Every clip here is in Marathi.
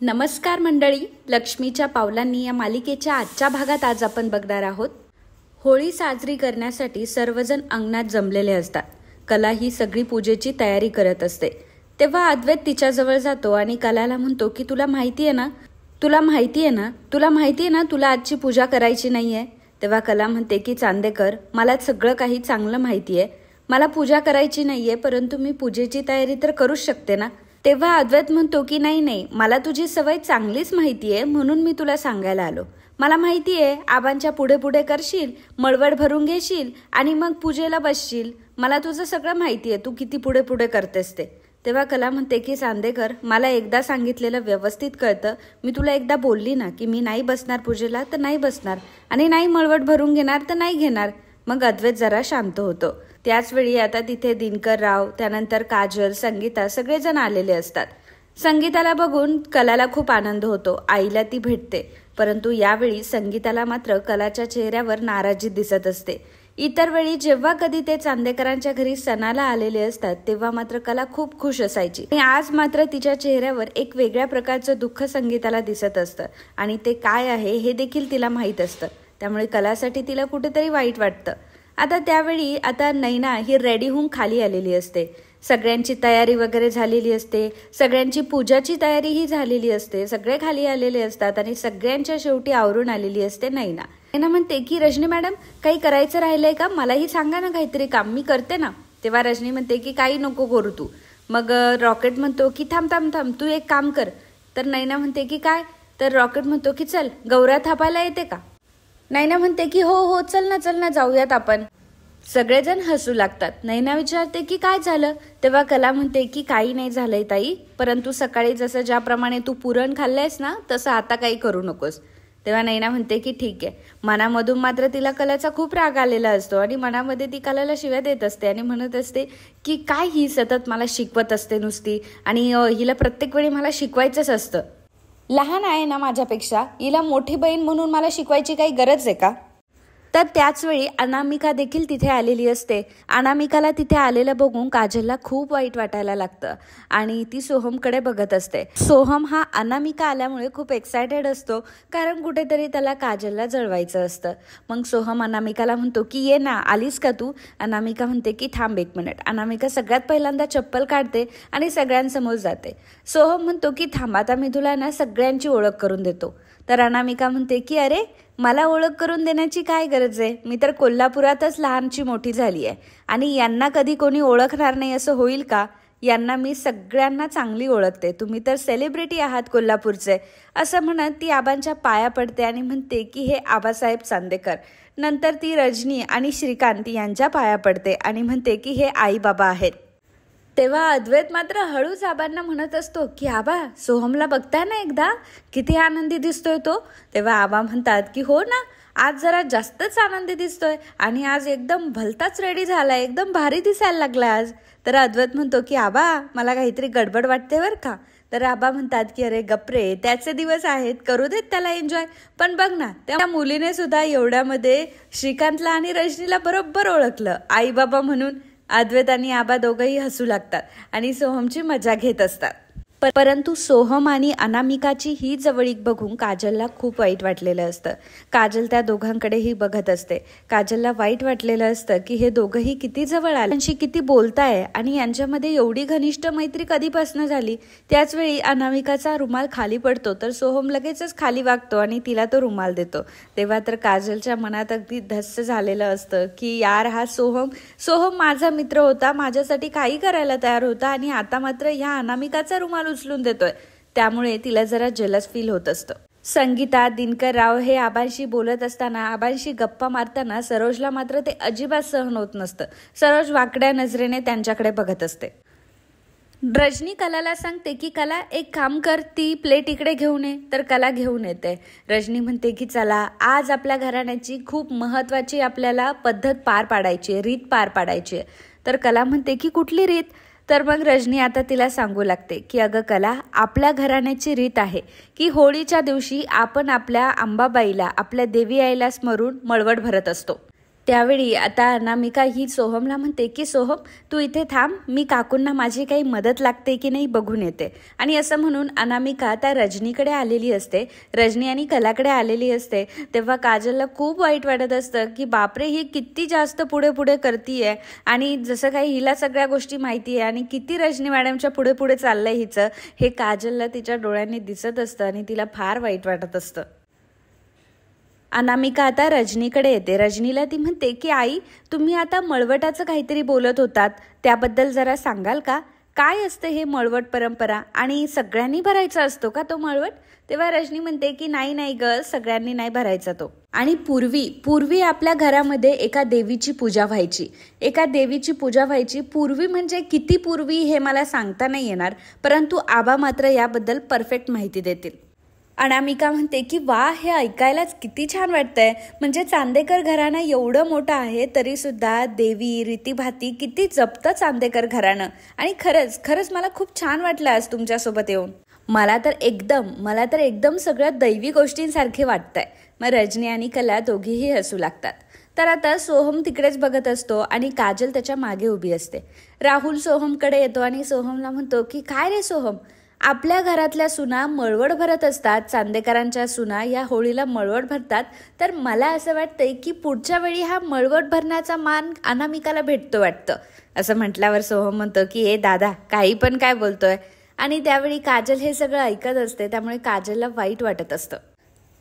नमस्कार मंडळी, लक्ष्मीच्या पावलांनी या मालिकेच्या आजच्या भागात आज आपण बघणार आहोत. होळी साजरी करण्यासाठी सर्वजण अंगणात जमलेले असतात. कला ही सगळी पूजेची तयारी करत असते. तेव्हा अद्वैत तिच्याजवळ जातो आणि कलाला म्हणतो की तुला माहिती आहे ना तुला आजची पूजा करायची नाहीये. तेव्हा कला म्हणते की चांदेकर, मला सगळं काही चांगलं माहिती आहे, मला पूजा करायची नाहीये, परंतु मी पूजेची तयारी तर करूच शकते ना. तेव्हा अद्वैत म्हणतो की नाही, मला तुझी सवय चांगलीच माहिती आहे, म्हणून मी तुला सांगायला आलो. मला माहिती आहे आबांच्या पुढे पुढे करशील, मळवट भरून घेशील आणि मग पूजेला बसशील. मला तुझं सगळं माहिती आहे, तू किती पुढे पुढे करतेस ते. तेव्हा कला म्हणते की चांदेकर, मला एकदा सांगितलेलं व्यवस्थित कळतं. मी तुला एकदा बोलली ना की मी नाही बसणार पूजेला तर नाही बसणार, आणि नाही मळवट भरून घेणार तर नाही घेणार. मग अद्वैत जरा शांत होतो. त्याचवेळी आता तिथे दिनकर राव, त्यानंतर काजल, संगीता सगळेजण आलेले असतात. संगीताला बघून कलाला खूप आनंद होतो. आईला ती भेटते, परंतु यावेळी संगीताला मात्र कलाच्या चेहऱ्यावर नाराजी दिसत असते. इतर वेळी जेव्हा कधी ते चांदेकरांच्या घरी सणाला आलेले असतात तेव्हा मात्र कला खूप खुश असायची, आणि आज मात्र तिच्या चेहऱ्यावर एक वेगळ्या प्रकारचं दुःख संगीताला दिसत असतं, आणि ते काय आहे हे देखील तिला माहीत असतं. त्यामुळे कलासाठी तिला कुठेतरी वाईट वाटतं. आता नैना ही रेडी होऊन खाली आलेली असते. सगळ्यांची तयारी वगैरे झालेली असते, सगळ्यांची पूजाची तयारीही झालेली असते, सगळे खाली आलेले असतात आणि सगळ्यांच्या शेवटी आवरून आलेली असते नैना. नैना म्हणते की रजनी मॅडम, काही करायचं राहिलंय का, मलाही सांगा ना काहीतरी काम, मी करते ना. तेव्हा रजनी म्हणते की काही नको करू तू. मग रॉकेट म्हणतो की थांब तू एक काम कर. तर नैना म्हणते की काय. तर रॉकेट म्हणतो की चल, गौऱ्या थापायला येते का. नैना म्हणते की हो चल ना जाऊयात आपण. सगळेजण हसू लागतात. नैना विचारते की काय झालं. तेव्हा कला म्हणते की काही नाही झालंय ताई, परंतु सकाळी जसं ज्याप्रमाणे तू पुरण खाल्लंयस ना तसं आता काही करू नकोस. तेव्हा नैना म्हणते की ठीक आहे. मनामधून मात्र तिला कलाचा खूप राग आलेला असतो आणि मनामध्ये ती कलाला शिव्या देत असते आणि म्हणत असते की काय ही सतत मला शिकवत असते नुसती, आणि हिला प्रत्येक वेळी मला शिकवायचंच असतं. लहान आहे ना माझ्यापेक्षा, हिला मोठी बहीण म्हणून मला शिकवायची काही गरज आहे का. तर त्याचवेळी अनामिका देखील तिथे आलेली असते. अनामिकाला तिथे आलेलं बघून काजलला खूप वाईट वाटायला लागतं आणि ती सोहमकडे बघत असते. सोहम हा अनामिका आल्यामुळे खूप एक्सायटेड असतो, कारण कुठेतरी त्याला काजलला जळवायचं असतं. मग सोहम अनामिकाला म्हणतो की ये ना, आलीस का तू. अनामिका म्हणते की थांब 1 मिनिट. अनामिका सगळ्यात पहिल्यांदा चप्पल काढते आणि सगळ्यांसमोर जाते. सोहम म्हणतो की थांब, आता मी तुला ना सगळ्यांची ओळख करून देतो. तर अनामिका म्हणते की अरे, मला ओळख करून देण्याची काय गरज आहे, मी तर कोल्हापुरातच लहानची मोठी झाली आहे, आणि यांना कधी कोणी ओळखणार नाही असं होईल का. यांना मी सगळ्यांना चांगली ओळखते, तुम्ही तर सेलिब्रिटी आहात कोल्हापूरचे. असं म्हणत ती आबांच्या पाया पडते आणि म्हणते की हे आबासाहेब चांदेकर. नंतर ती रजनी आणि श्रीकांत यांच्या पाया पडते आणि म्हणते की हे आई बाबा आहेत. तेव्हा अद्वैत मात्र हळूच आबांना म्हणत असतो की आबा, सोहमला बघताय ना एकदा, किती आनंदी दिसतोय तो. तेव्हा आबा म्हणतात की हो ना, आज जरा जास्तच आनंदी दिसतोय, आणि आज एकदम भलताच रेडी झालाय, एकदम भारी दिसायला लागलाय आज. तर अद्वैत म्हणतो की आबा, मला काहीतरी गडबड वाटते बरं का. तर आबा म्हणतात की अरे गप्रे, त्याचे दिवस आहेत, करू देत त्याला एन्जॉय. पण बघ ना, त्या मुलीने सुद्धा एवढ्यामध्ये श्रीकांतला आणि रजनीला बरोबर ओळखलं आई बाबा म्हणून. अद्वैत आणि आबा दोघंही हसू लागतात आणि सोहमची मजा घेत असतात. परंतु सोहम आणि अनामिकाची ही जवळीक बघून काजलला खूप वाईट वाटलेलं असतं. काजल त्या दोघांकडेही बघत असते. काजलला वाईट वाटलेलं असतं की हे दोघंही किती जवळ आले, त्यांची किती बोलताय, आणि यांच्यामध्ये एवढी घनिष्ठ मैत्री कधीपासून झाली. त्याचवेळी अनामिकाचा रुमाल खाली पडतो, तर सोहम लगेचच खाली वागतो आणि तिला तो रुमाल देतो. तेव्हा तर काजलच्या मनात अगदी धस्स झालेलं असतं की यार, हा सोहम माझा मित्र होता, माझ्यासाठी काही करायला तयार होता, आणि आता मात्र ह्या अनामिकाचा रुमाल उचलून देतोय. त्यामुळे तिला जरा जेलस फील होत असतं. संगीता, दिनकर राव हे आबांशी बोलत असताना, आबांशी गप्पा मारताना सरोजला मात्र ते अजिबात सहन होत नसतं. सरोज वाकड्या नजरेने त्यांच्याकडे बघत असते. रजनी कलाला सांगते की कला, एक काम कर, ती प्लेट इकडे घेऊन ये. तर कला घेऊन येते. रजनी म्हणते की चला, आज आपल्या घराण्याची खूप महत्वाची आपल्याला पद्धत पार पाडायची आहे, रीत पार पाडायची आहे. तर कला म्हणते की कुठली रीत. तर मग रजनी आता तिला सांगू लागते की अगं कला, आपल्या घराण्याची रीत आहे की होळीच्या दिवशी आपण आपल्या अंबाबाईला, आपल्या देवी आईला स्मरून मळवट भरत असतो. त्यावेळी आता अनामिका ही सोहमला म्हणते की सोहम तू इथे थांब, मी काकूंना माझी काही मदत लागते की नाही बघून येते. आणि असं म्हणून अनामिका त्या रजनीकडे आलेली असते, रजनी आणि कलाकडे आलेली असते. तेव्हा काजलला खूप वाईट वाटत असतं की बापरे ही किती जास्त पुढे पुढे करतीये आणि जसं काही हिला सगळ्या गोष्टी माहिती आहे आणि किती रजनी मॅडमच्या पुढे पुढे चाललंय हिचं, हे काजलला तिच्या डोळ्यांनी दिसत असतं आणि तिला फार वाईट वाटत असतं. अनामिका आता रजनीकडे येते. रजनीला ती म्हणते की आई तुम्ही आता मळवटाचं काहीतरी बोलत होतात, त्याबद्दल जरा सांगाल का? काय असतं हे मळवट परंपरा आणि सगळ्यांनी भरायचा असतो का तो मळवट? तेव्हा रजनी म्हणते की नाही नाही ग, सगळ्यांनी नाही भरायचा तो. आणि पूर्वी आपल्या घरामध्ये एका देवीची पूजा व्हायची, पूर्वी म्हणजे किती पूर्वी हे मला सांगता नाही येणार, परंतु आबा मात्र याबद्दल परफेक्ट माहिती देतील. अनामिका म्हणते की वा, हे ऐकायलाच किती छान वाटतंय. म्हणजे चांदेकर घराणं एवढं मोठं आहे तरी सुद्धा देवी रीतीभाती किती जपतं चांदेकर घराणं. आणि खरंच मला खूप छान वाटलं आज तुमच्यासोबत येऊन. मला तर एकदम सगळ्या दैवी गोष्टींसारखे वाटतंय. मग रजनी आणि कला दोघीही हसू लागतात. तर आता सोहम तिकडेच बघत असतो आणि काजल त्याच्या मागे उभी असते. राहुल सोहमकडे येतो आणि सोहमला म्हणतो की काय रे सोहम, आपल्या घरातल्या सुना मळवट भरत असतात, चांदेकरांच्या सुना या होळीला मळवट भरतात, तर मला असं वाटतंय की पुढच्या वेळी हा मळवट भरण्याचा मान अनामिकाला भेटतो वाटतं. असं म्हटल्यावर सोहम म्हणतो की ए दादा काही पण काय बोलतोय. आणि त्यावेळी काजल हे सगळं ऐकत असते, त्यामुळे काजलला वाईट वाटत असतं.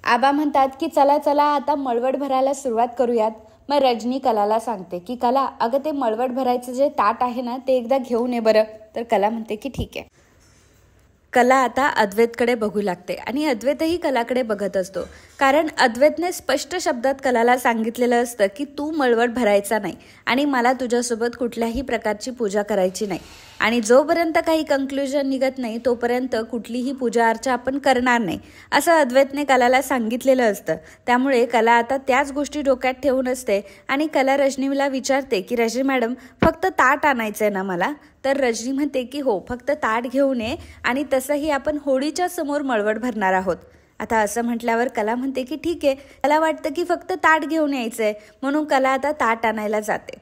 आबा म्हणतात की चला आता मळवट भरायला सुरुवात करूयात. मग रजनी कलाला सांगते की कला अगं ते मळवट भरायचं जे ताट आहे ना ते एकदा घेऊन ये बरं. तर कला म्हणते की ठीक आहे. कला आता अद्वैतकडे बघू लागते आणि अद्वैतही कलाकडे बघत असतो, कारण अद्वैतने स्पष्ट शब्दात कलाला सांगितलेलं असतं की तू मळवट भरायचा नाही आणि मला तुझ्यासोबत कुठल्याही प्रकारची पूजा करायची नाही. आणि जोपर्यंत काही कन्क्ल्युजन निघत नाही तोपर्यंत कुठलीही पूजा अर्चा आपण करणार नाही, असं अद्वैतने कलाला सांगितलेलं असतं. त्यामुळे कला आता त्याच गोष्टी डोक्यात ठेवून असते आणि कला रजनीला विचारते की रजनी मॅडम फक्त ताट आणायचंय ना मला? तर रजनी म्हणते की हो, फक्त ताट घेऊन ये आणि तसंही आपण होळीच्या समोर मळवट भरणार आहोत. आता असं म्हटल्यावर कला म्हणते की ठीक आहे. कला वाटतं की फक्त ताट घेऊन यायचंय, म्हणून कला आता ताट आणायला जाते.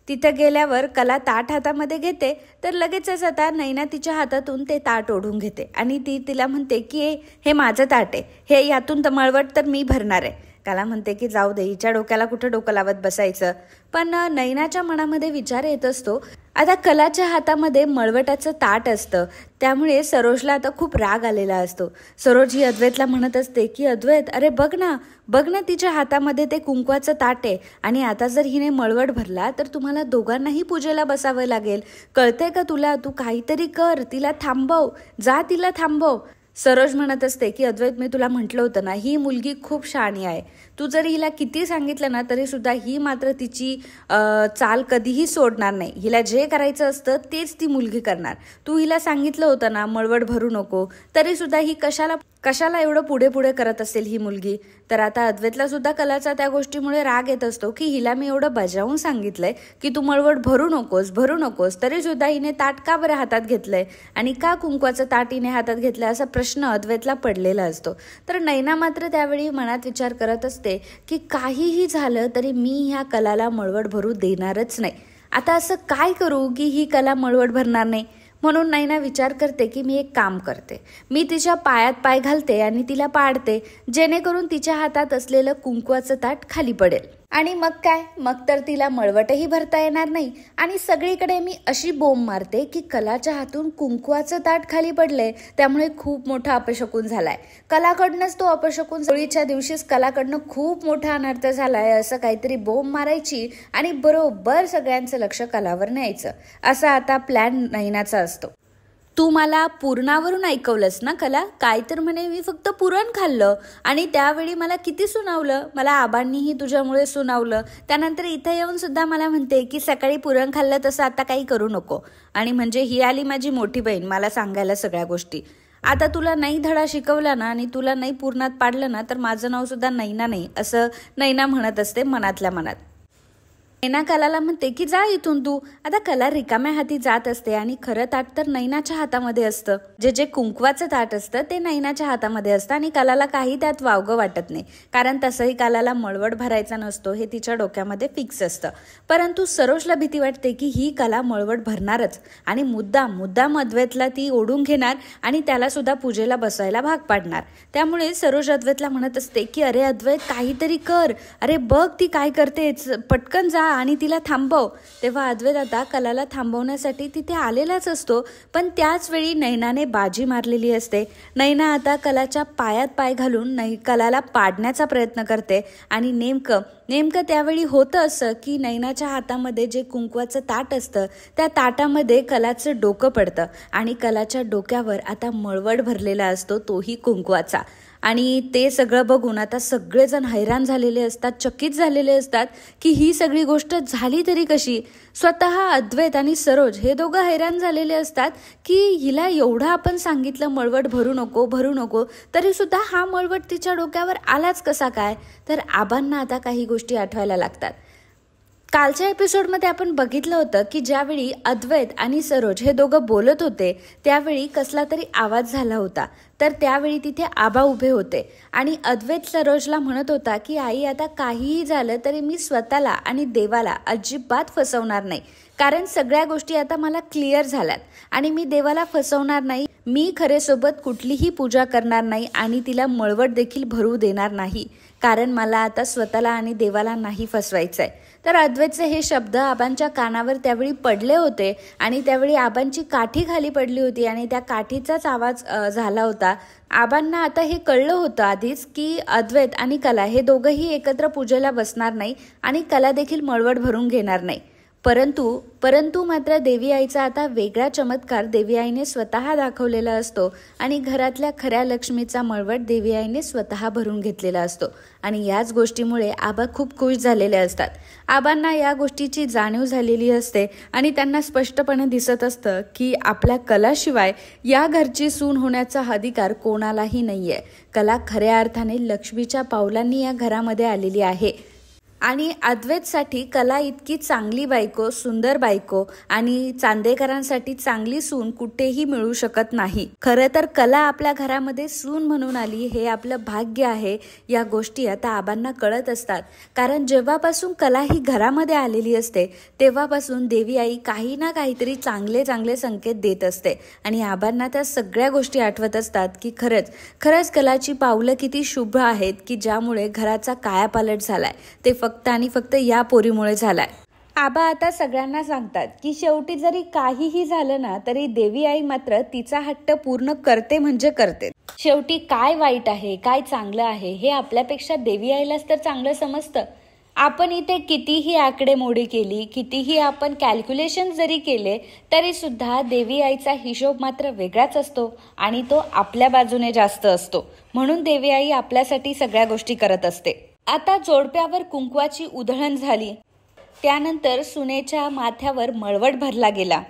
तिथं गेल्यावर कला ताट हातामध्ये घेते तर लगेचच आता नैना तिच्या हातातून ते ताट ओढून घेते आणि ती तिला म्हणते की हे माझं ताट आहे, हे यातून मळवट तर मी भरणार आहे. कला म्हणते की जाऊ दे, हिच्या डोक्याला कुठं डोकं लावत बसायचं. पण नैनाच्या मनामध्ये विचार येत असतो. आता कलाच्या हातामध्ये मळवटाचं ताट असतं, त्यामुळे सरोजला आता खूप राग आलेला असतो. सरोज ही अद्वैतला म्हणत असते की अद्वैत अरे बघ ना तिच्या हातामध्ये ते कुंकवाचं ताट आहे आणि आता जर हिने मळवट भरला तर तुम्हाला दोघांनाही पूजेला बसावं लागेल. कळतंय का तुला? तू काहीतरी कर, तिला थांबव. सरोज म्हणत असते की अद्वैत मी तुला म्हटलं होतं ना, ही मुलगी खूप शहाणी आहे. तू जरी हिला किती सांगितलं ना तरी सुद्धा ही मात्र तिची चाल कधीही सोडणार नाही. हिला जे करायचं असतं तेच ती मुलगी करणार. तू हिला सांगितलं होतं ना मळवट भरू नको, तरी सुद्धा ही कशाला एवढं पुढे करत असेल ही मुलगी. तर आता अद्वैतला सुद्धा कलाचा त्या गोष्टीमुळे राग येत असतो की हिला मी एवढं बजावून सांगितलंय की तू मळवट भरू नकोस, तरी सुद्धा हिने ताट का बरं हातात घेतलंय आणि का कुंकवाचं ताट हिने हातात घेतलंय, असा प्रश्न अद्वैतला पडलेला असतो. तर नैना मात्र त्यावेळी मनात विचार करत असते की काहीही झालं तरी मी ह्या कलाला मळवट भरू देणारच नाही. आता असं काय करू की ही कला मळवट भरणार नाही? म्हणून नैना विचार करते की मी एक काम करते, मी तिच्या पायात पाय घालते आणि तिला पाडते, जेणेकरून तिच्या हातात असलेलं कुंकवाचं ताट खाली पडेल. आणि मग तर तिला मळवटही भरता येणार नाही आणि सगळीकडे मी अशी बोंब मारते की कलाच्या हातून कुंकवाचं ताट खाली पडलंय, त्यामुळे खूप मोठा अपशकुन झालाय. कलाकडनंच तो अपशकुन, होळीच्या दिवशीच कलाकडनं खूप मोठा अनर्थ झालाय, असं काहीतरी बोंब मारायची आणि बरोबर सगळ्यांचं लक्ष कलावर न्यायचं. असा आता प्लॅन नैनाचा असतो. तू मला पुरणावरून ऐकवलंस ना कला? काय तर म्हणे मी फक्त पुरण खाल्लं आणि त्यावेळी मला किती सुनावलं, मला आबांनीही तुझ्यामुळे सुनावलं. त्यानंतर इथे येऊन सुद्धा मला म्हणते की सकाळी पुरण खाल्लं तसं आता काही करू नको. आणि म्हणजे ही आली माझी मोठी बहीण मला सांगायला सगळ्या गोष्टी. आता तुला नाही धडा शिकवला ना आणि तुला नाही पुरणात पाडलं ना तर माझं नाव सुद्धा नैना नाही, असं नैना म्हणत असते मनातल्या मनात. नैना कलाला म्हणते की जा इथून तू. आता कला रिकाम्या हाती जात असते आणि खरं ताट तर नैनाच्या हातामध्ये असतं. जे कुंकवाचं ताट असतं ते नैनाच्या हातामध्ये असतं आणि कलाला काही त्यात वावगं वाटत नाही, कारण तसंही कलाला मळवट भरायचा नसतो हे तिच्या डोक्यामध्ये फिक्स असतं. परंतु सरोजला भीती वाटते की ही कला मळवट भरणारच आणि मुद्दाम अद्वैतला ती ओढून घेणार आणि त्याला सुद्धा पूजेला बसायला भाग पाडणार. त्यामुळे सरोज अद्वैतला म्हणत असते की अरे अद्वैत, काहीतरी कर, अरे बघ ती काय करते, पटकन जा आणि तिला थांबव. तेव्हा अद्वैत आता कलाला थांबवण्यासाठी तिथे आलेलाच असतो, पण त्याच वेळी नैनाने बाजी मारलेली असते. नैना आता कलाच्या पायात पाय घालून कलाला पाडण्याचा प्रयत्न करते आणि नेमकं त्यावेळी होतं असं की नैनाच्या हातामध्ये जे कुंकवाचं ताट असतं त्या ताटामध्ये कलाचं डोकं पडतं आणि कलाच्या डोक्यावर आता मळवट भरलेला असतो, तोही कुंकवाचा. आणि ते सगळं बघून आता सगळेजण हैराण झालेले असतात, चकित झालेले असतात की ही सगळी गोष्ट झाली तरी कशी. स्वतः अद्वैत आणि सरोज हे दोघं हैराण झालेले असतात की हिला एवढं आपण सांगितलं मळवट भरू नको, तरी सुद्धा हा मळवट तिच्या डोक्यावर आलाच कसा काय. तर आबांना आता काही गोष्टी आठवायला लागतात. कालच्या एपिसोडमध्ये आपण बघितलं होतं की ज्यावेळी अद्वैत आणि सरोज हे दोघं बोलत होते त्यावेळी कसला तरी आवाज झाला होता. तर त्यावेळी तिथे आबा उभे होते आणि अद्वैत सरोजला म्हणत होता की आई, आता काहीही झालं तरी मी स्वतःला आणि देवाला अजिबात फसवणार नाही, कारण सगळ्या गोष्टी आता मला क्लिअर झाल्यात आणि मी देवाला फसवणार नाही. मी खरेसोबत कुठलीही पूजा करणार नाही आणि तिला मळवट देखील भरू देणार नाही, कारण मला आता स्वतःला आणि देवाला नाही फसवायचंय. तर अद्वैतचे हे शब्द आबांच्या कानावर त्यावेळी पडले होते आणि त्यावेळी आबांची काठी खाली पडली होती आणि त्या काठीचाच आवाज झाला होता. आबांना आता हे कळलं होतं आधीच की अद्वैत आणि कला हे दोघंही एकत्र पूजेला बसणार नाही आणि कला देखील मळवट भरून घेणार नाही. परंतु मात्र देवी आईचा आता वेगळा चमत्कार देवी आईने स्वतः दाखवलेला असतो आणि घरातल्या खऱ्या लक्ष्मीचा मळवट देवी आईने स्वतः भरून घेतलेला असतो आणि याच गोष्टीमुळे आबा खूप खुश झालेले असतात. आबांना या गोष्टीची जाणीव झालेली असते आणि त्यांना स्पष्टपणे दिसत असतं की आपल्या कलाशिवाय या घरची सून होण्याचा अधिकार कोणालाही नाहीये. कला खऱ्या अर्थाने लक्ष्मीच्या पावलांनी या घरामध्ये आलेली आहे आणि अद्वैतसाठी कला इतकी चांगली बायको, सुंदर बायको आणि चांदेकरांसाठी चांगली सून कुठेही मिळू शकत नाही. खरं तर कला आपल्या घरामध्ये सून म्हणून आली हे आपलं भाग्य आहे. या गोष्टी आता आबांना कळत असतात, कारण जेव्हापासून कला ही घरामध्ये आलेली असते तेव्हापासून देवी आई काही ना काहीतरी चांगले संकेत देत असते आणि आबांना त्या सगळ्या गोष्टी आठवत असतात की खरंच कलाची पावलं किती शुभ आहेत की ज्यामुळे घराचा कायापालट झालाय. ते फक्त आणि फक्त या पोरीमुळे झालाय. आबा आता सगळ्यांना सांगतात की शेवटी जरी काहीही झालं ना तरी देवी आई मात्र तिचा हट्ट पूर्ण करते म्हणजे करते. शेवटी काय वाईट आहे, काय चांगलं आहे हे आपल्यापेक्षा देवी आईलाच तर चांगलं समजतं. आपण इथे कितीही आकडेमोडी केली, कितीही आपण कॅल्क्युलेशन जरी केले तरी सुद्धा देवी आईचा हिशोब मात्र वेगळाच असतो आणि तो आपल्या बाजूने जास्त असतो. म्हणून देवी आई आपल्यासाठी सगळ्या गोष्टी करत असते. आता जोडप्यावर कुंकवाची उधळण झाली, त्यानंतर सुनेच्या माथ्यावर मळवट भरला गेला.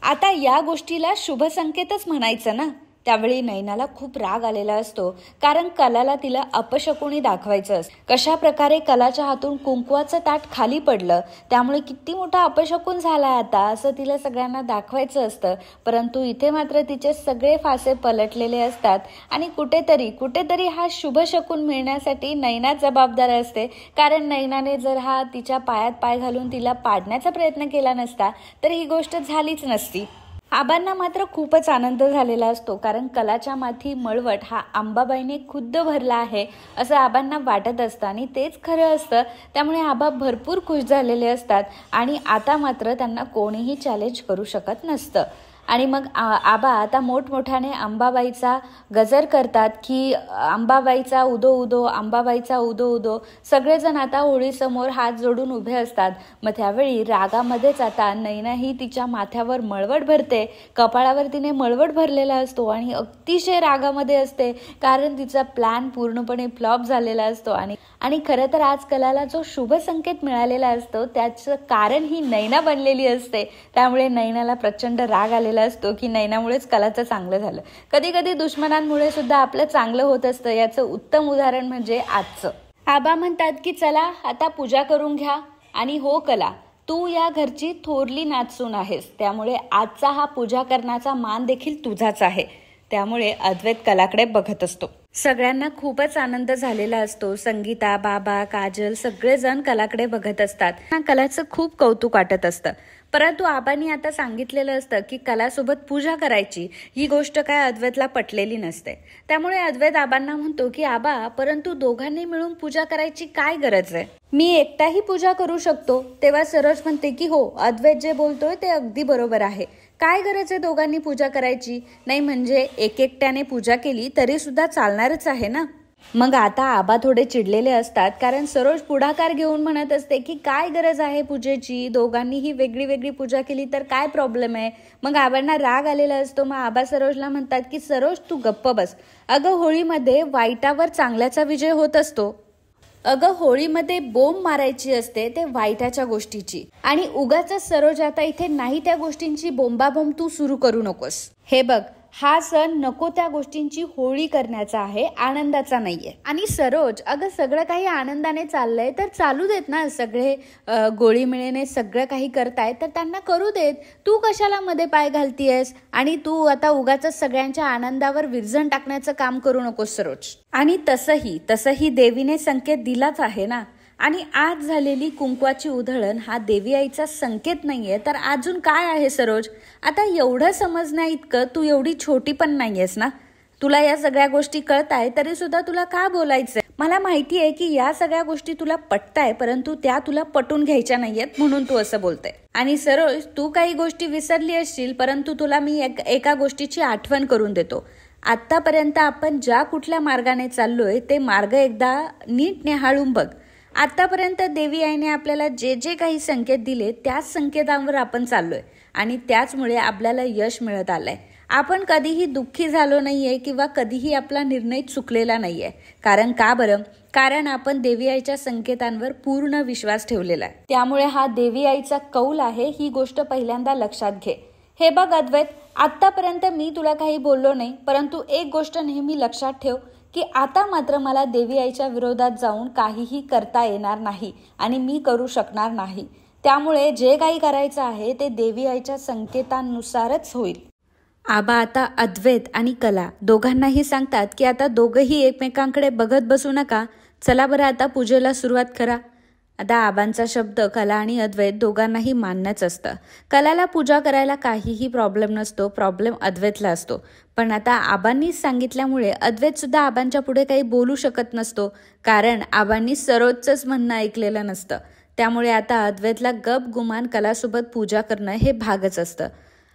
आता या गोष्टीला शुभ संकेतच म्हणायचं ना. त्यावेळी नैनाला खूप राग आलेला असतो, कारण कलाला तिला अपशकुनी दाखवायचं असतं. कशा प्रकारे कलाच्या हातून कुंकवाचं ताट खाली पडलं त्यामुळे किती मोठा अपशकुन झालाय आता असं तिला सगळ्यांना दाखवायचं असतं. परंतु इथे मात्र तिचे सगळे फासे पलटलेले असतात आणि कुठेतरी हा शुभ शकून मिळण्यासाठी नैना जबाबदार असते, कारण नैनाने जर हा तिच्या पायात पाय घालून तिला पाडण्याचा प्रयत्न केला नसता तर ही गोष्ट झालीच नसती. आबांना मात्र खूपच आनंद झालेला असतो, कारण कलाच्या माथी मळवट हा अंबाबाईने खुद्द भरला आहे असं आबांना वाटत असतं आणि तेच खरं असतं. त्यामुळे आबा भरपूर खुश झालेले असतात आणि आता मात्र त्यांना कोणीही चॅलेंज करू शकत नसतं. आणि मग आबा आता मोठमोठ्याने अंबाबाईचा गजर करतात की अंबाबाईचा उदो उदो, अंबाबाईचा उदो उदो. सगळेजण आता होळीसमोर हात जोडून उभे असतात. मग त्यावेळी रागामध्येच आता नैना ही तिच्या माथ्यावर मळवट भरते, कपाळावर तिने मळवट भरलेला असतो आणि अतिशय रागामध्ये असते, कारण तिचा प्लॅन पूर्णपणे फ्लॉप झालेला असतो. आणि खरं तर आज कलाला जो शुभ संकेत मिळालेला असतो त्याचं कारण ही नैना बनलेली असते. त्यामुळे नैनाला प्रचंड राग आलेला असतो की नैनामुळेच कलाचं चांगलं झालं. कधी कधी दुश्मनांमुळे सुद्धा आपलं चांगलं होत असतं. याचं उत्तम उदाहरण म्हणजे आजचं. आबा म्हणतात की चला आता पूजा करून घ्या. आणि हो कला, तू या घरची थोरली नाचसून आहेस, त्यामुळे आजचा हा पूजा करण्याचा मान देखील तुझाच आहे. त्यामुळे अद्वैत कलाकडे बघत असतो. सगळ्यांना खूपच आनंद झालेला असतो. संगीता, बाबा, काजल सगळेजण कलाकडे बघत असतात. कलाचं खूप कौतुक वाटत असतं. परंतु आबांनी आता सांगितलेलं असतं की कलासोबत पूजा करायची, ही गोष्ट काय अद्वैतला पटलेली नसते. त्यामुळे अद्वैत आबांना म्हणतो की आबा, परंतु दोघांनी मिळून पूजा करायची काय गरज आहे? मी एकटाही पूजा करू शकतो. तेव्हा सरोज म्हणते की हो, अद्वैत जे बोलतोय ते अगदी बरोबर आहे. काय गरज आहे दोघांनी पूजा करायची? नाही म्हणजे एकट्याने पूजा केली तरी सुद्धा चालणारच आहे ना. मग आता आबा थोडे चिडलेले असतात, कारण सरोज पुढाकार घेऊन म्हणत असते की काय गरज आहे पूजेची, दोघांनीही वेगळी वेगळी पूजा केली तर काय प्रॉब्लेम आहे. मग आबांना राग आलेला असतो. मग आबा सरोजला म्हणतात की सरोज, तू गप्प बस. अगं, होळीमध्ये वाईटावर चांगल्याचा विजय होत असतो. अगं, होळीमध्ये बोंब मारायची असते ते वाईटाच्या गोष्टीची, आणि उगाच सरोज आता इथे नाही त्या गोष्टींची बोंबाबोंब तू सुरू करू नकोस. हे बघ, हा सण नको त्या गोष्टींची होळी करण्याचा आहे, आनंदाचा नाहीये. आणि सरोज, अगं सगळं काही आनंदाने चाललंय तर चालू देत ना. सगळे गोळी मिळेने सगळं काही करतायत तर त्यांना करू देत. तू कशाला मध्ये पाय घालतीयस? आणि तू आता उगाच सगळ्यांच्या आनंदावर विरजण टाकण्याचं काम करू नकोस सरोज. आणि तसंही देवीने संकेत दिलाच आहे ना. आणि आज झालेली कुंकवाची उधळण हा देवी आईचा संकेत नाहीये तर अजून काय आहे सरोज? आता एवढं समजण्या इतकं तू एवढी छोटी पण नाहीयेस ना. तुला या सगळ्या गोष्टी कळताय तरी सुद्धा तुला का बोलायचंय? मला माहितीये की या सगळ्या गोष्टी तुला पटताय, परंतु त्या तुला पटून घ्यायच्या नाहीयेत म्हणून तू असं बोलते. आणि सरोज, तू काही गोष्टी विसरली असशील, परंतु तुला मी एका गोष्टीची आठवण करून देतो. आतापर्यंत आपण ज्या कुठल्या मार्गाने चाललोय ते मार्ग एकदा नीट निहाळून बघ. आतापर्यंत देवी आईने आपल्याला जे जे काही संकेत दिले त्याच संकेतांवर आपण चाललोय आणि त्याचमुळे आपल्याला यश मिळत आलंय. आपण कधीही दुःखी झालो नाहीये किंवा कधीही आपला निर्णय चुकलेला नाहीये. कारण का बरं? कारण आपण देवी आईच्या संकेतांवर पूर्ण विश्वास ठेवलेला आहे. त्यामुळे हा देवी आईचा कौल आहे, ही गोष्ट पहिल्यांदा लक्षात घे. हे बघ अद्वैत, आतापर्यंत मी तुला काही बोललो नाही, परंतु एक गोष्ट नेहमी लक्षात ठेव की आता मात्र मला देवी आईच्या विरोधात जाऊन काहीही करता येणार नाही आणि मी करू शकणार नाही. त्यामुळे जे काही करायचं आहे ते देवी आईच्या संकेतांनुसारच होईल. आबा आता अद्वैत आणि कला दोघांनाही सांगतात की आता दोघंही एकमेकांकडे बघत बसू नका. चला बरं, आता पूजेला सुरुवात करा. आता आबांचा शब्द कला आणि अद्वैत दोघांनाही मान्यच असतं. कलाला पूजा करायला काहीही प्रॉब्लेम नसतो, प्रॉब्लेम अद्वैतला असतो. पण आता आबांनीच सांगितल्यामुळे अद्वैत सुद्धा आबांच्या पुढे काही बोलू शकत नसतो, कारण आबांनी सरोजचंच म्हणणं ऐकलेलं नसतं. त्यामुळे आता अद्वैतला गप गुमान कलासोबत पूजा करणं हे भागच असतं.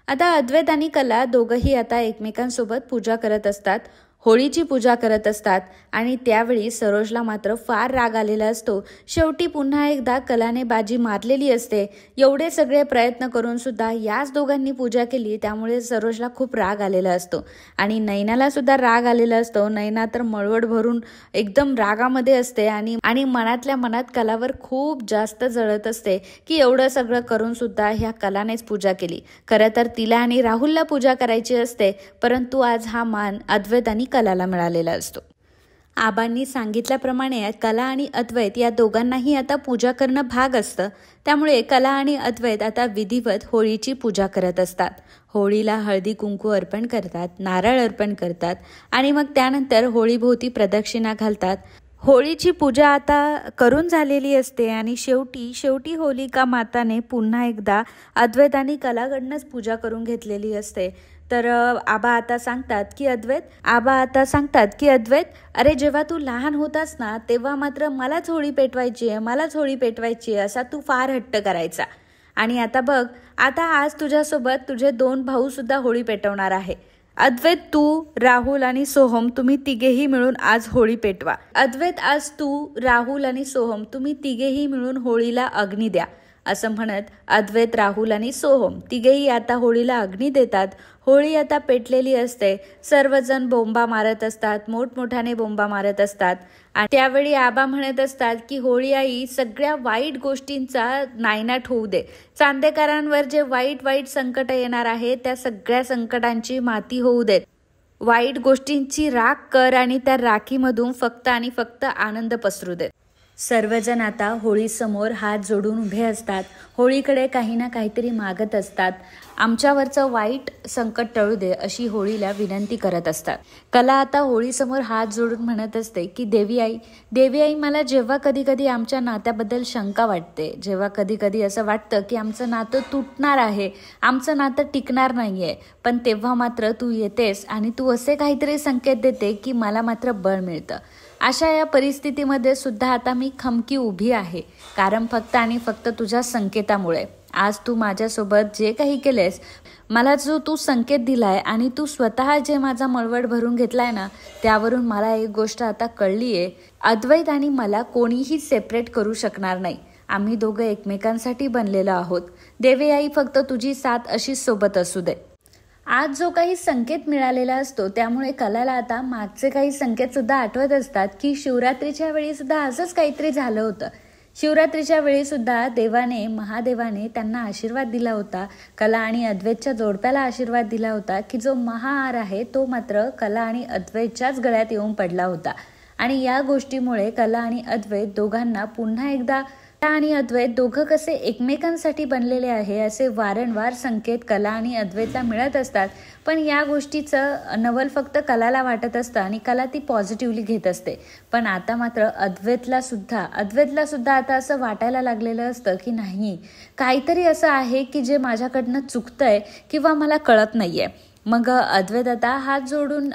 आता अद्वैत आणि कला दोघंही आता एकमेकांसोबत पूजा करत असतात, होळीची पूजा करत असतात. आणि त्यावेळी सरोजला मात्र फार राग आलेला असतो. शेवटी पुन्हा एकदा कलाने बाजी मारलेली असते. एवढे सगळे प्रयत्न करून सुद्धा याच दोघांनी पूजा केली, त्यामुळे सरोजला खूप राग आलेला असतो. आणि नैनाला सुद्धा राग आलेला असतो. नैना तर मळवट भरून एकदम रागामध्ये असते आणि मनातल्या मनात कलावर खूप जास्त जळत असते की एवढं सगळं करून सुद्धा ह्या कलानेच पूजा केली. खरं तर तिला आणि राहुलला पूजा करायची असते, परंतु आज हा मान अद्वैत आणि कलाला मिळालेला असतो. आबांनी सांगितल्याप्रमाणे कला आणि अद्वैत या दोघांनाही आता पूजा करणं भाग असतं. त्यामुळे कला आणि अद्वैत आता विधिवत होळीची पूजा करत असतात. होळीला हळदी कुंकू अर्पण करतात, नारळ अर्पण करतात आणि मग त्यानंतर होळीभोवती प्रदक्षिणा घालतात. होळीची पूजा आता करून झालेली असते आणि शेवटी होलिका माताने पुन्हा एकदा अद्वैत आणि कलाकडनंच पूजा करून घेतलेली असते. तर आबा आता सांगतात की अद्वैत, अरे जेव्हा तू लहान होतास ना तेव्हा मात्र मलाच होळी पेटवायची आहे असा तू फार हट्ट करायचा. आणि आता बघ, आता आज तुझ्यासोबत तुझे 2 भाऊ सुद्धा होळी पेटवणार आहे. अद्वैत, तू, राहुल आणि सोहम तुम्ही तिघेही मिळून आज होळी पेटवा. अद्वैत, आज तू, राहुल आणि सोहम तुम्ही तिघेही मिळून होळीला अग्नी द्या. असं म्हणत अद्वैत, राहुल आणि सोहम तिघेही आता होळीला अग्नी देतात. होळी आता पेटलेली असते. सर्वजण बोंबा मारत असतात, मोठमोठ्याने बोंबा मारत असतात. आणि त्यावेळी आबा म्हणत असतात की होळी आई सगळ्या वाईट गोष्टींचा नायनाट होऊ दे. चांदेकरांवर जे वाईट संकट येणार आहे त्या सगळ्या संकटांची माती होऊ देत. वाईट गोष्टींची राख कर आणि त्या राखीमधून फक्त आणि फक्त आनंद पसरू देत. सर्वजण आता होळीसमोर हात जोडून उभे असतात, होळीकडे काही ना काहीतरी मागत असतात. आमच्यावरचं वाईट संकट टळू दे अशी होळीला विनंती करत असतात. कला आता होळीसमोर हात जोडून म्हणत असते की देवी आई, मला जेव्हा कधी कधी आमच्या नात्याबद्दल शंका वाटते, जेव्हा कधी कधी असं वाटतं की आमचं नातं तुटणार आहे, आमचं नातं टिकणार नाहीये, पण तेव्हा मात्र तू येतेस आणि तू असे काहीतरी संकेत देते की मला मात्र बळ मिळतं. अशा या परिस्थितीमध्ये सुद्धा आता मी खमकी उभी आहे, कारण फक्त आणि फक्त तुझ्या संकेतामुळे. आज तू माझ्यासोबत जे काही केलेस, मला जो तू संकेत दिलाय आणि तू स्वतः जे माझा मळवट भरून घेतलाय ना, त्यावरून मला एक गोष्ट आता कळलीये, अद्वैत आणि मला कोणीही सेपरेट करू शकणार नाही. आम्ही दोघं एकमेकांसाठी बनलेलो आहोत. देवी आई, फक्त तुझी साथ अशीच सोबत असू दे. आज जो काही संकेत मिळालेला असतो त्यामुळे कलाला आता मागचे काही संकेत सुद्धा आठवत असतात की शिवरात्रीच्या वेळी सुद्धा असंच काहीतरी झालं होतं. शिवरात्रीच्या वेळी सुद्धा महादेवाने त्यांना आशीर्वाद दिला होता. कला आणि अद्वैतच्या जोडप्याला आशीर्वाद दिला होता की जो महाहार आहे तो मात्र कला आणि अद्वैतच्याच गळ्यात येऊन पडला होता. आणि या गोष्टीमुळे कला आणि अद्वैत दोघांना पुन्हा एकदा आणि अद्वैत दोघं कसे एकमेकांसाठी बनलेले आहे असे वारंवार संकेत कला आणि अद्वैतला मिळत असतात. पण या गोष्टीचं नवल फक्त कलाला वाटत असतं आणि कला ती पॉझिटिव्हली घेत असते. पण आता मात्र अद्वैतला सुद्धा आता असं वाटायला लागलेलं असतं की नाही, काहीतरी असं आहे की जे माझ्याकडनं चुकतंय किंवा मला कळत नाहीये. मग अद्वैत आता हात जोडून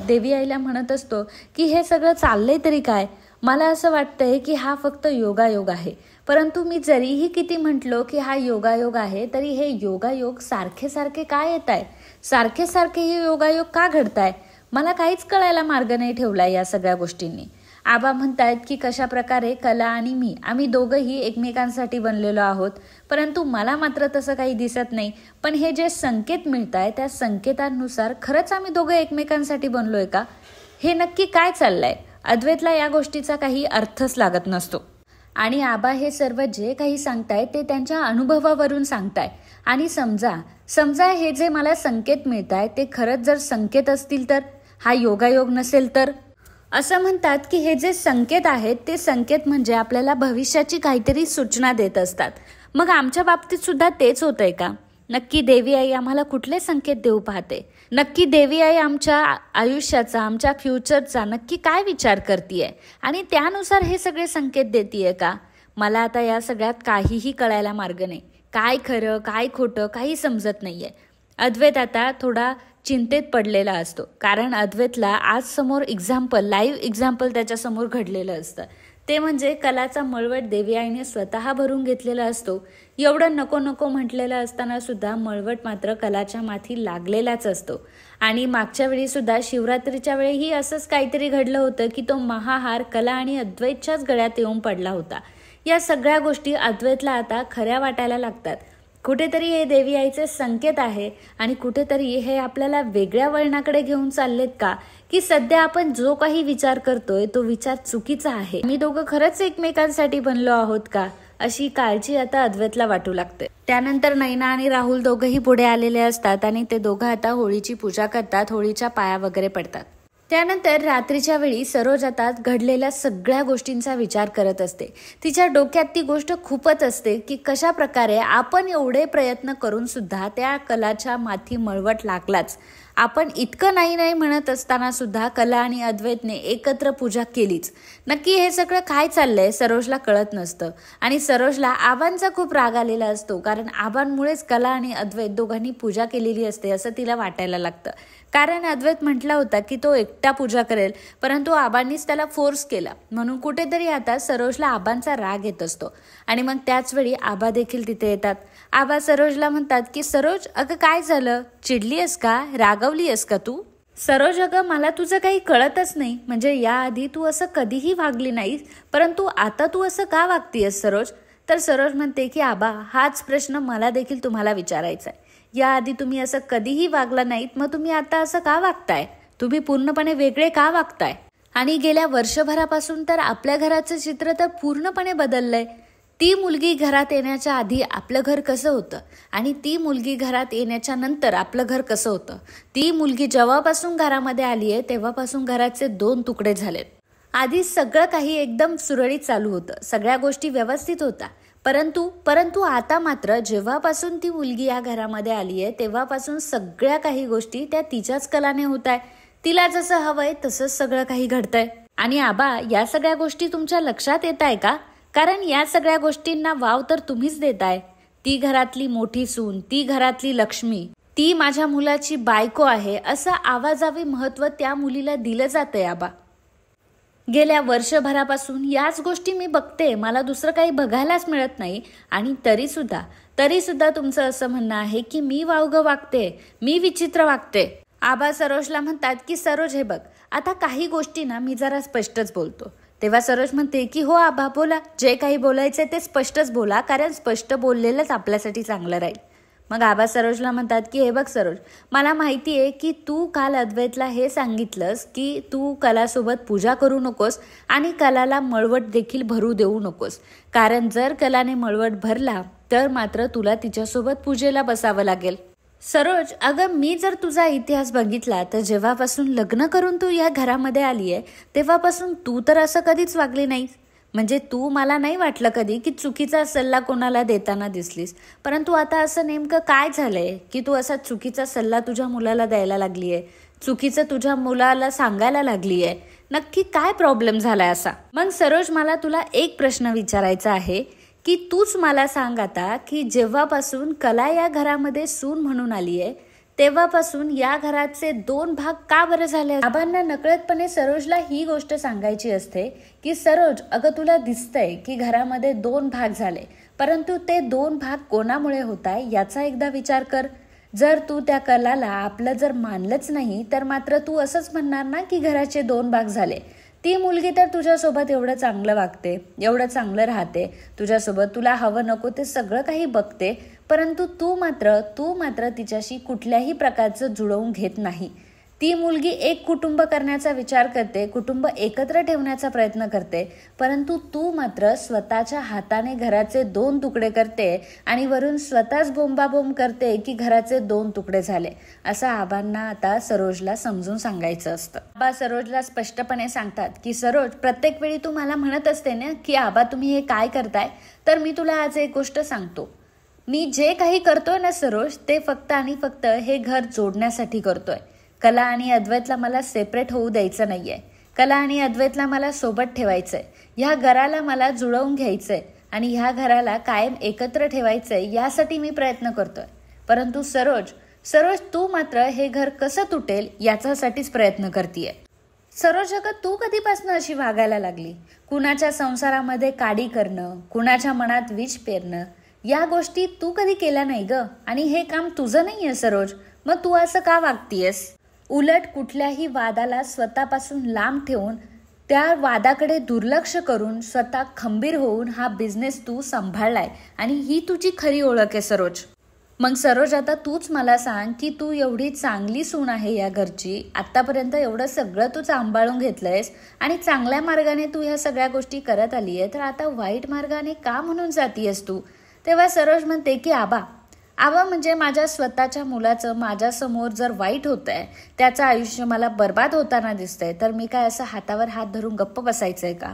देवी आईला म्हणत असतो की हे सगळं चाललंय तरी काय? मला असं वाटतंय की हा फक्त योगायोग आहे. परंतु मी जरीही किती म्हटलो की हा योगायोग आहे, तरी हे योगायोग सारखे का येत आहे? सारखे हे योगायोग का घडताय? मला काहीच कळायला मार्ग नाही ठेवलाय या सगळ्या गोष्टींनी. आबा म्हणतायत की कशा प्रकारे कला आणि आम्ही दोघंही एकमेकांसाठी बनलेलो आहोत, परंतु मला मात्र तसं काही दिसत नाही. पण हे जे संकेत मिळत आहे त्या संकेतांनुसार खरंच आम्ही दोघं एकमेकांसाठी बनलोय का? हे नक्की काय चाललंय? अद्वैतला या गोष्टीचा काही अर्थच लागत नसतो. आणि आबा हे सर्व जे काही सांगताय ते त्यांच्या अनुभवावरून सांगताय. आणि समजा हे जे मला संकेत मिळत आहे ते खरंच जर संकेत असतील तर, हा योगायोग नसेल तर? असं म्हणतात की हे जे संकेत आहेत ते संकेत म्हणजे आपल्याला भविष्याची काहीतरी सूचना देत असतात. मग आमच्या बाबतीत सुद्धा तेच होतंय का? नक्की देवी आई आम्हाला कुठले संकेत देऊ पाहते? नक्की देवी आई आमच्या आयुष्याचा, आमच्या फ्युचरचा नक्की काय विचार करतीये आणि त्यानुसार हे सगळे संकेत देतीये का? मला आता या सगळ्यात काहीही कळायला मार्ग नाही. काय खरं काय खोटं काही समजत नाहीये. अद्वैत आता थोडा चिंतेत पडलेला असतो, कारण अद्वैतला आज समोर लाईव्ह एक्झाम्पल त्याच्यासमोर घडलेलं असतं. ते म्हणजे कलाचा मळवट देवी आईने स्वतः भरून घेतलेला असतो. एवढं नको म्हटलेलं असताना सुद्धा मळवट मात्र कलाच्या माथी लागलेलाच असतो. आणि मागच्या वेळी सुद्धा शिवरात्रीच्या वेळीही असंच काहीतरी घडलं होतं की तो महाहार कला आणि अद्वैतच्याच गळ्यात येऊन पडला होता. या सगळ्या गोष्टी अद्वैतला आता खऱ्या वाटायला लागतात. कुठेतरी हे देवी आईचे संकेत आहे आणि कुठेतरी हे आपल्याला वेगळ्या वळणाकडे घेऊन चाललेत का, की सध्या आपण जो काही विचार करतोय तो विचार चुकीचा आहे? मी दोघं खरंच एकमेकांसाठी बनलो आहोत का, अशी काळजी आता अद्वैतला वाटू लागते. त्यानंतर नैना आणि राहुल दोघंही पुढे आलेले असतात आणि ते दोघं आता होळीची पूजा करतात, होळीच्या पाया वगैरे पडतात. त्यानंतर रात्रीच्या वेळी सरोज आता घडलेल्या सगळ्या गोष्टींचा विचार करत असते. तिच्या डोक्यात ती गोष्ट खूपच असते की कशा प्रकारे आपण एवढे प्रयत्न करून सुद्धा त्या कलाच्या माथी मळवट लागलाच. आपण इतकं नाही म्हणत असताना सुद्धा कला आणि अद्वैतने एकत्र पूजा केलीच. नक्की हे सगळं काय चाललंय सरोजला कळत नसतं. आणि सरोजला आबांचा खूप राग आलेला असतो, कारण आबांमुळेच कला आणि अद्वैत दोघांनी पूजा केलेली असते असं तिला वाटायला लागतं. कारण अद्वैत म्हटला होता की तो एकटा पूजा करेल, परंतु आबांनीच त्याला फोर्स केला. म्हणून कुठेतरी आता सरोजला आबांचा राग येत असतो. आणि मग त्याच वेळी आबा देखील तिथे येतात. आबा सरोजला म्हणतात की सरोज, अगं काय झालं? चिडली आहेस का? रागवली आहेस का तू? सरोज, अगं मला तुझं काही कळतच नाही. म्हणजे याआधी तू असं कधीही वागली नाहीस, परंतु आता तू असं का वागतीयस सरोज? तर सरोज म्हणते की आबा, हाच प्रश्न मला देखील तुम्हाला विचारायचा आहे. याआधी तुम्ही असं कधीही वागला नाहीत, मग तुम्ही आता असं का वागताय? तुम्ही पूर्णपणे वेगळे का वागताय? आणि गेल्या वर्षभरापासून तर आपल्या घराचं चित्र तर पूर्णपणे बदललंय. ती मुलगी घरात येण्याच्या आधी आपलं घर कसं होतं आणि ती मुलगी घरात येण्याच्या नंतर आपलं घर कसं होतं. ती मुलगी जेव्हापासून घरामध्ये आली आहे तेव्हापासून घराचे 2 तुकडे झालेत. आधी सगळं काही एकदम सुरळीत चालू होतं, सगळ्या गोष्टी व्यवस्थित होत्या. परंतु आता मात्र जेव्हापासून ती मुलगी या घरामध्ये आली आहे तेव्हापासून सगळ्या काही गोष्टी त्या तिच्याच कलाने होत आहे. तिला जसं हवंय तसंच सगळं काही घडतंय. आणि आबा, या सगळ्या गोष्टी तुमच्या लक्षात येत आहे का? कारण या सगळ्या गोष्टींना वाव तर तुम्हीच देताय. ती घरातली मोठी सून, ती घरातली लक्ष्मी, ती माझ्या मुलाची बायको आहे असं आवाजावी महत्व त्या मुलीला दिलं जातंय आबा. गेल्या वर्षभरापासून याच गोष्टी मी बघते, मला दुसरं काही बघायलाच मिळत नाही. आणि तरी सुद्धा तुमचं असं म्हणणं आहे की मी वावगं वागते, मी विचित्र वागते. आबा सरोजला म्हणतात की सरोज हे बघ, आता काही गोष्टी ना मी जरा स्पष्टच बोलतो. तेव्हा सरोज म्हणते की हो आबा बोला, जे काही बोलायचे ते स्पष्टच बोला, कारण स्पष्ट बोललेलंच आपल्यासाठी चांगलं राहील. मग आबा सरोजला म्हणतात की हे बघ सरोज, मला माहिती आहे की तू काल अद्वैतला हे सांगितलंस की तू कलासोबत पूजा करू नकोस आणि कलाला मळवट देखील भरू देऊ नकोस, कारण जर कलाने मळवट भरला तर मात्र तुला तिच्यासोबत पूजेला बसावं लागेल. सरोज, अगं मी जर तुझा इतिहास बघितला तर जेव्हापासून लग्न करून तू या घरामध्ये आली आहे तेव्हापासून तू तर असं कधीच वागली नाहीस. म्हणजे तू मला नाही वाटलं कधी की चुकीचा सल्ला कोणाला देताना दिसलीस. परंतु आता असं नेमकं काय झालंय की तू असा चुकीचा सल्ला तुझ्या मुलाला द्यायला लागलीये, चुकीचं तुझ्या मुलाला सांगायला लागलीये? नक्की काय प्रॉब्लेम झालाय असा? मग सरोज, मला तुला एक प्रश्न विचारायचा आहे की तूच मला सांग आता की जेव्हापासून कला या घरामध्ये सून म्हणून आली आहे तेव्हापासून या घराचे 2 भाग का बरं झाले? आबांना नकळतपणे सरोजला ही गोष्ट सांगायची असते की सरोज, अगं तुला दिसतंय की घरामध्ये 2 भाग झाले, परंतु ते 2 भाग कोणामुळे होत आहे याचा एकदा विचार कर. जर तू त्या कलाला आपलं जर मानलंच नाही तर मात्र तू असंच म्हणणार ना की घराचे 2 भाग झाले. ती मुलगी तर तुझ्यासोबत एवढं चांगलं वागते, एवढं चांगलं राहते, तुझ्यासोबत तुला हवं नको ते सगळं काही बघते, परंतु तू मात्र तिच्याशी कुठल्याही प्रकारचं जुळवून घेत नाही. ती मुलगी एक कुटुंब करण्याचा विचार करते, कुटुंब एकत्र ठेवण्याचा प्रयत्न करते, परंतु तू मात्र स्वतःच्या हाताने घराचे 2 तुकडे करते आणि वरून स्वतःच बोंबाबोंब करते की घराचे 2 तुकडे झाले. असं आबांना आता सरोजला समजून सांगायचं असतं. आबा सरोजला स्पष्टपणे सांगतात की सरोज, प्रत्येक वेळी तू मला म्हणत असते ना की आबा तुम्ही हे काय करताय, तर मी तुला आज एक गोष्ट सांगतो. मी जे काही करतोय ना सरोज, ते फक्त आणि फक्त हे घर जोडण्यासाठी करतोय. कला आणि अद्वैतला मला सेपरेट होऊ द्यायचं नाहीये. कला आणि अद्वैतला मला सोबत ठेवायचंय. ह्या घराला मला जुळवून घ्यायचंय आणि ह्या घराला कायम एकत्र ठेवायचंय, यासाठी मी प्रयत्न करतोय. परंतु सरोज तू मात्र हे घर कसं तुटेल याच्यासाठीच प्रयत्न करतीये. सरोज, अगं तू कधीपासून अशी वागायला लागली? कुणाच्या संसारामध्ये काडी करणं, कुणाच्या मनात विष पेरणं, या गोष्टी तू कधी केल्या नाही ग. आणि हे काम तुझं नाहीये सरोज, मग तू असं का वागतीयस? उलट कुठल्याही वादाला स्वतःपासून लांब ठेवून त्या वादाकडे दुर्लक्ष करून स्वतः खंबीर होऊन हा बिझनेस तू सांभाळलाय आणि ही तुझी खरी ओळख आहे सरोज. मग सरोज, आता तूच मला सांग की तू एवढी चांगली सून आहे या घरची, आतापर्यंत एवढं सगळं तू सांभाळून घेतलंयस आणि चांगल्या मार्गाने तू ह्या सगळ्या गोष्टी करत आलीये, तर आता वाईट मार्गाने का म्हणून जातीयस तू? तेव्हा सरोज म्हणते की आबा म्हणजे माझ्या स्वतःच्या मुलाचं माझ्यासमोर जर वाईट होतंय, त्याचं आयुष्य मला बर्बाद होताना दिसतंय, तर मी काय असं हातावर हात धरून गप्प बसायचंय का?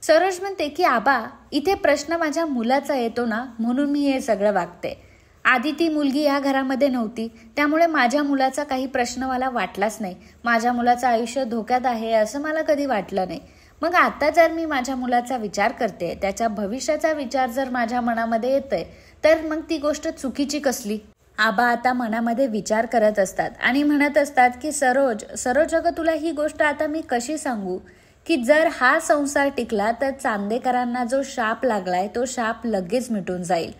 सरोज म्हणते की आबा, इथे प्रश्न माझ्या मुलाचा येतो ना, म्हणून मी हे सगळं वागते. आधी ती मुलगी या घरामध्ये नव्हती, त्यामुळे माझ्या मुलाचा काही प्रश्न मला वाटलाच नाही. माझ्या मुलाचं आयुष्य धोक्यात आहे असं मला कधी वाटलं नाही. मग आता जर मी माझ्या मुलाचा विचार करते, त्याच्या भविष्याचा विचार जर माझ्या मनामध्ये येतोय, तर मग ती गोष्ट चुकीची कसली? आबा आता मनामध्ये विचार करत असतात आणि म्हणत असतात की सरोज अगं तुला ही गोष्ट आता मी कशी सांगू की जर हा संसार टिकला तर चांदेकरांना जो शाप लागलाय तो शाप लगेच मिटून जाईल.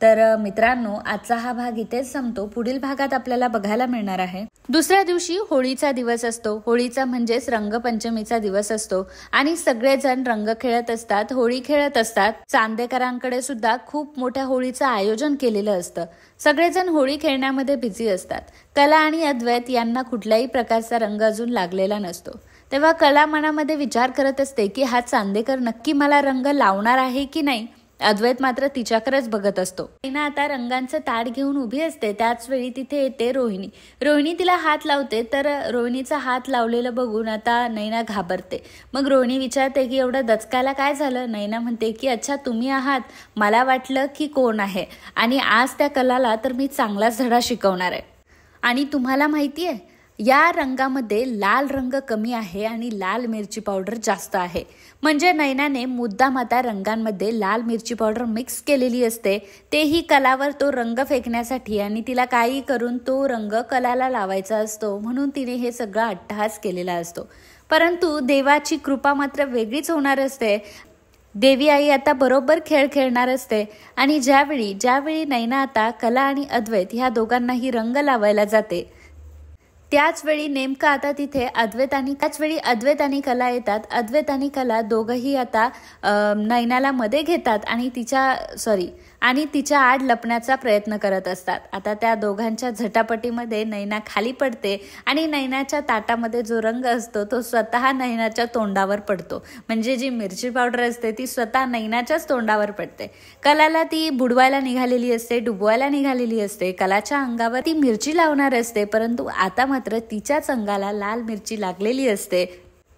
तर मित्रांनो, आजचा हा भाग इथेच संपतो. पुढील भागात आपल्याला बघायला मिळणार आहे. दुसऱ्या दिवशी होळीचा दिवस असतो. होळीचा म्हणजेच रंगपंचमीचा दिवस असतो आणि सगळेजण रंग खेळत असतात, होळी खेळत असतात. चांदेकरांकडे सुद्धा खूप मोठ्या होळीचं आयोजन केलेलं असतं. सगळेजण होळी खेळण्यामध्ये बिझी असतात. कला आणि अद्वैत यांना कुठल्याही प्रकारचा रंग अजून लागलेला नसतो. तेव्हा कला मनामध्ये विचार करत असते की हा चांदेकर नक्की मला रंग लावणार आहे की नाही. अद्वैत मात्र तिच्याकडेच बघत असतो. नैना आता रंगांचं ताट घेऊन उभी असते. त्याच वेळी तिथे येते रोहिणी. रोहिणी तिला हात लावते, तर रोहिणीचा हात लावलेलं बघून आता नैना घाबरते. मग रोहिणी विचारते की एवढं दचकायला काय झालं. नैना म्हणते की अच्छा तुम्ही आहात, मला वाटलं की कोण आहे, आणि आज त्या कलाला तर मी चांगलाच धडा शिकवणार आहे. आणि तुम्हाला माहिती आहे, या रंगामध्ये लाल रंग कमी आहे आणि लाल मिरची पावडर जास्त आहे. म्हणजे नैनाने मुद्दाम आता रंगांमध्ये लाल मिरची पावडर मिक्स केलेली असते, तेही कलावर तो रंग फेकण्यासाठी, आणि तिला काही करून तो रंग कलाला लावायचा असतो, म्हणून तिने हे सगळं अट्टहास केलेला असतो. परंतु देवाची कृपा मात्र वेगळीच होणार असते. देवी आई आता बरोबर खेळ खेळणार असते, आणि ज्यावेळी नैना आता कला आणि अद्वैत ह्या दोघांनाही रंग लावायला जाते, त्याच वेळी नेमकं आता तिथे अद्वैत आणि कला येतात. अद्वैत आणि कला दोघंही आता नैनाला मध्ये घेतात आणि तिच्या आड लपण्याचा प्रयत्न करत असतात. आता त्या दोघांच्या झटापटीमध्ये नैना खाली पडते आणि नैनाच्या ताटामध्ये जो रंग असतो तो स्वतः नैनाच्या तोंडावर पडतो. म्हणजे जी मिरची पावडर असते ती स्वतः नैनाच्याच तोंडावर पडते. कलाला ती बुडवायला निघालेली असते, डुबवायला निघालेली असते, कलाच्या अंगावर ती मिरची लावणार असते, परंतु आता मात्र तिच्याच अंगाला लाल मिरची लागलेली असते.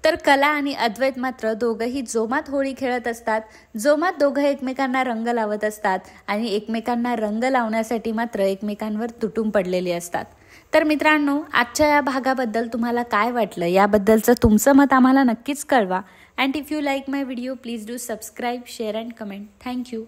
तर कला आणि अद्वैत मात्र दोघंही जोमात होळी खेळत असतात. जोमात दोघं एकमेकांना रंग लावत असतात आणि एकमेकांना रंग लावण्यासाठी मात्र एकमेकांवर तुटून पडलेली असतात. तर मित्रांनो, आजच्या या भागाबद्दल तुम्हाला काय वाटलं याबद्दलचं तुमचं मत आम्हाला नक्कीच कळवा. And if you like my video please do subscribe, share and comment. Thank you.